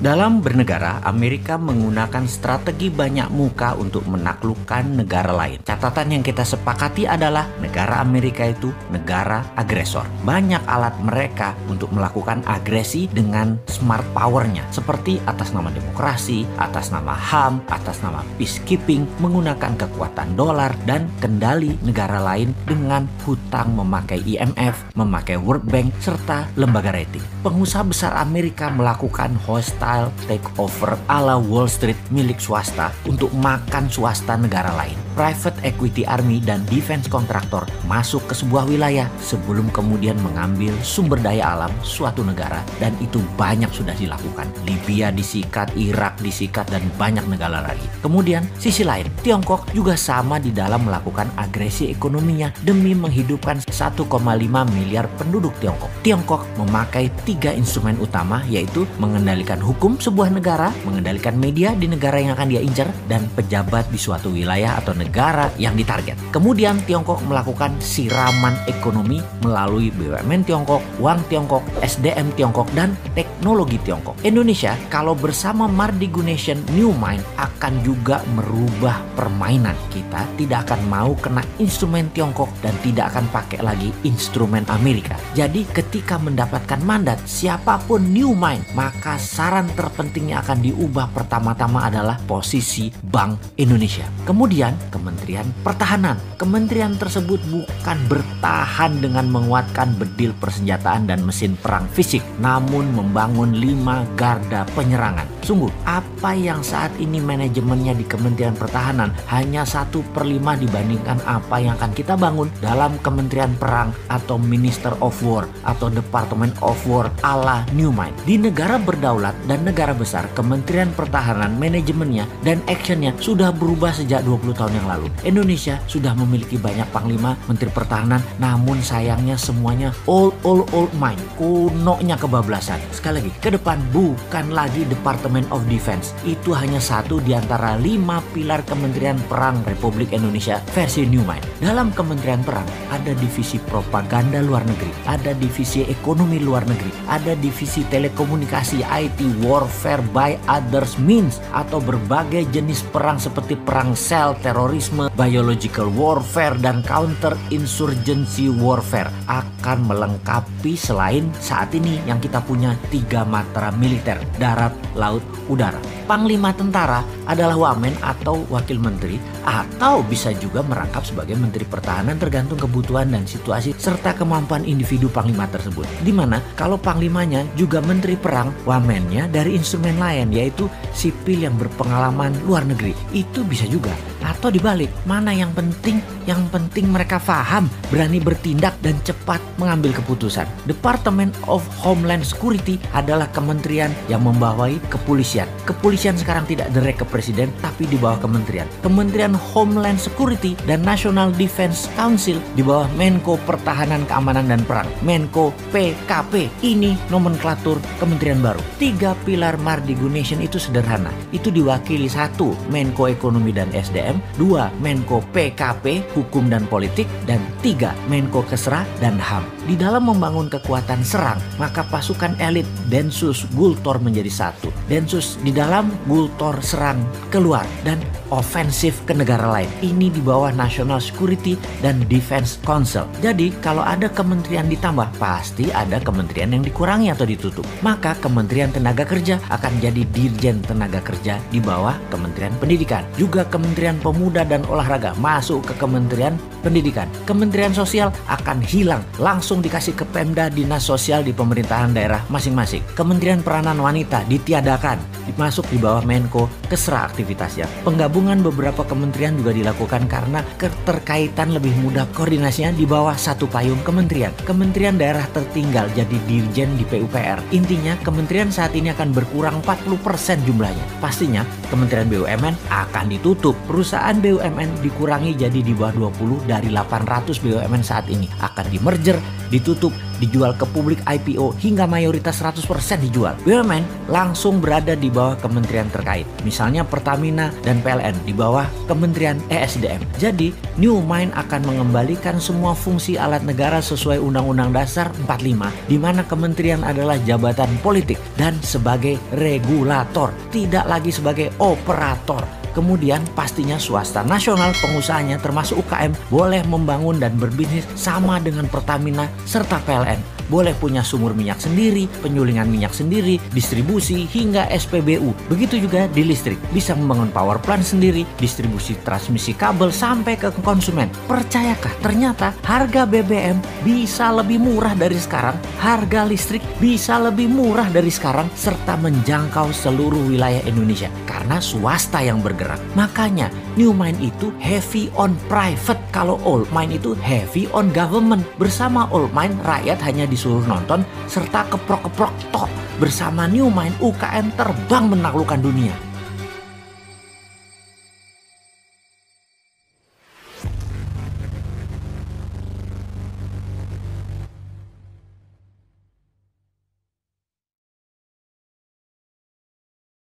Dalam bernegara, Amerika menggunakan strategi banyak muka untuk menaklukkan negara lain. Catatan yang kita sepakati adalah negara Amerika itu negara agresor. Banyak alat mereka untuk melakukan agresi dengan smart power-nya, seperti atas nama demokrasi, atas nama HAM, atas nama peacekeeping, menggunakan kekuatan dolar dan kendali negara lain dengan hutang memakai IMF, memakai World Bank, serta lembaga rating. Pengusaha besar Amerika melakukan hostile takeover ala Wall Street milik swasta untuk makan swasta negara lain. Private equity army dan defense kontraktor masuk ke sebuah wilayah sebelum kemudian mengambil sumber daya alam suatu negara, dan itu banyak sudah dilakukan. Libya disikat, Irak disikat, dan banyak negara lagi. Kemudian sisi lain, Tiongkok juga sama di dalam melakukan agresi ekonominya demi menghidupkan 1,5 miliar penduduk Tiongkok. Tiongkok memakai 3 instrumen utama, yaitu mengendalikan hukum sebuah negara, mengendalikan media di negara yang akan dia incar, dan pejabat di suatu wilayah atau negara yang ditarget. Kemudian Tiongkok melakukan siraman ekonomi melalui BUMN Tiongkok, uang Tiongkok, SDM Tiongkok, dan teknologi Tiongkok. Indonesia kalau bersama Mardigu Nation New Mind akan juga merubah permainan. Kita tidak akan mau kena instrumen Tiongkok dan tidak akan pakai lagi instrumen Amerika. Jadi ketika mendapatkan mandat siapapun New Mind, maka saran terpentingnya akan diubah pertama-tama adalah posisi Bank Indonesia. Kemudian Kementerian Pertahanan. Kementerian tersebut bukan bertahan dengan menguatkan bedil persenjataan dan mesin perang fisik, namun membangun 5 garda penyerangan. Sungguh, apa yang saat ini manajemennya di Kementerian Pertahanan hanya 1/5 dibandingkan apa yang akan kita bangun dalam Kementerian Perang atau Minister of War atau Department of War ala New Mind. Di negara berdaulat dan negara besar, Kementerian Pertahanan manajemennya dan actionnya sudah berubah sejak 20 tahun yang lalu. Indonesia sudah memiliki banyak panglima, menteri pertahanan, namun sayangnya semuanya old mind, kunonya kebablasan. Sekali lagi, ke depan bukan lagi Department of Defense. Itu hanya satu di antara 5 pilar Kementerian Perang Republik Indonesia versi New Mind. Dalam Kementerian Perang ada divisi propaganda luar negeri, ada divisi ekonomi luar negeri, ada divisi telekomunikasi, IT, warfare by others means, atau berbagai jenis perang seperti perang sel, terorisme, biological warfare, dan counter insurgency warfare akan melengkapi selain saat ini yang kita punya 3 matra militer, darat, laut, udara. Panglima tentara adalah wamen atau wakil menteri, atau bisa juga merangkap sebagai menteri pertahanan tergantung kebutuhan dan situasi serta kemampuan individu panglima tersebut. Dimana kalau panglimanya juga menteri perang, wamennya dari instrumen lain yaitu sipil yang berpengalaman luar negeri. Itu bisa juga. Atau dibalik, mana yang penting? Yang penting mereka paham, berani bertindak, dan cepat mengambil keputusan. Department of Homeland Security adalah kementerian yang membawahi kepolisian. Kepolisian sekarang tidak direct ke presiden, tapi di bawah kementerian. Kementerian Homeland Security dan National Defense Council di bawah Menko Pertahanan, Keamanan, dan Perang, Menko PKP. Ini nomenklatur kementerian baru. 3 pilar Mardigu Nation itu sederhana. Itu diwakili 1 Menko Ekonomi dan SDM, 2 Menko PKP, Hukum dan Politik, dan 3 Menko Kesra dan HAM. Di dalam membangun kekuatan serang, maka pasukan elit Densus Gultor menjadi 1. Densus di dalam, Gultor serang keluar, dan ofensif ke negara lain. Ini di bawah National Security dan Defense Council. Jadi kalau ada kementerian ditambah, pasti ada kementerian yang dikurangi atau ditutup. Maka Kementerian Tenaga Kerja akan jadi Dirjen Tenaga Kerja di bawah Kementerian Pendidikan. Juga Kementerian Pemuda dan Olahraga masuk ke Kementerian Pendidikan. Kementerian Sosial akan hilang, langsung dikasih ke Pemda, dinas sosial di pemerintahan daerah masing-masing. Kementerian Peranan Wanita ditiadakan, masuk di bawah Menko Kesra aktivitasnya. Penggabungan beberapa kementerian juga dilakukan karena keterkaitan lebih mudah koordinasinya di bawah satu payung kementerian. Kementerian daerah tertinggal jadi dirjen di PUPR. Intinya kementerian saat ini akan berkurang 40% jumlahnya. Pastinya Kementerian BUMN akan ditutup. Perusahaan BUMN dikurangi jadi di bawah 20 dari 800 BUMN saat ini. Akan di merger, ditutup, dijual ke publik IPO hingga mayoritas 100% dijual. BUMN langsung berada di bawah kementerian terkait. Misalnya Pertamina dan PLN di bawah Kementerian ESDM. Jadi, New Mind akan mengembalikan semua fungsi alat negara sesuai Undang-Undang Dasar 45, di mana kementerian adalah jabatan politik dan sebagai regulator, tidak lagi sebagai operator. Kemudian pastinya swasta nasional pengusahanya termasuk UKM boleh membangun dan berbisnis sama dengan Pertamina serta PLN. Boleh punya sumur minyak sendiri, penyulingan minyak sendiri, distribusi hingga SPBU. Begitu juga di listrik, bisa membangun power plant sendiri, distribusi transmisi kabel sampai ke konsumen. Percayakah ternyata harga BBM bisa lebih murah dari sekarang, harga listrik bisa lebih murah dari sekarang, serta menjangkau seluruh wilayah Indonesia karena swasta yang bergerak. Makanya New Mind itu heavy on private, kalau Old Mind itu heavy on government. Bersama Old Mind rakyat hanya disuruh nonton serta keprok-keprok tok. Bersama New Mind UKM terbang menaklukkan dunia.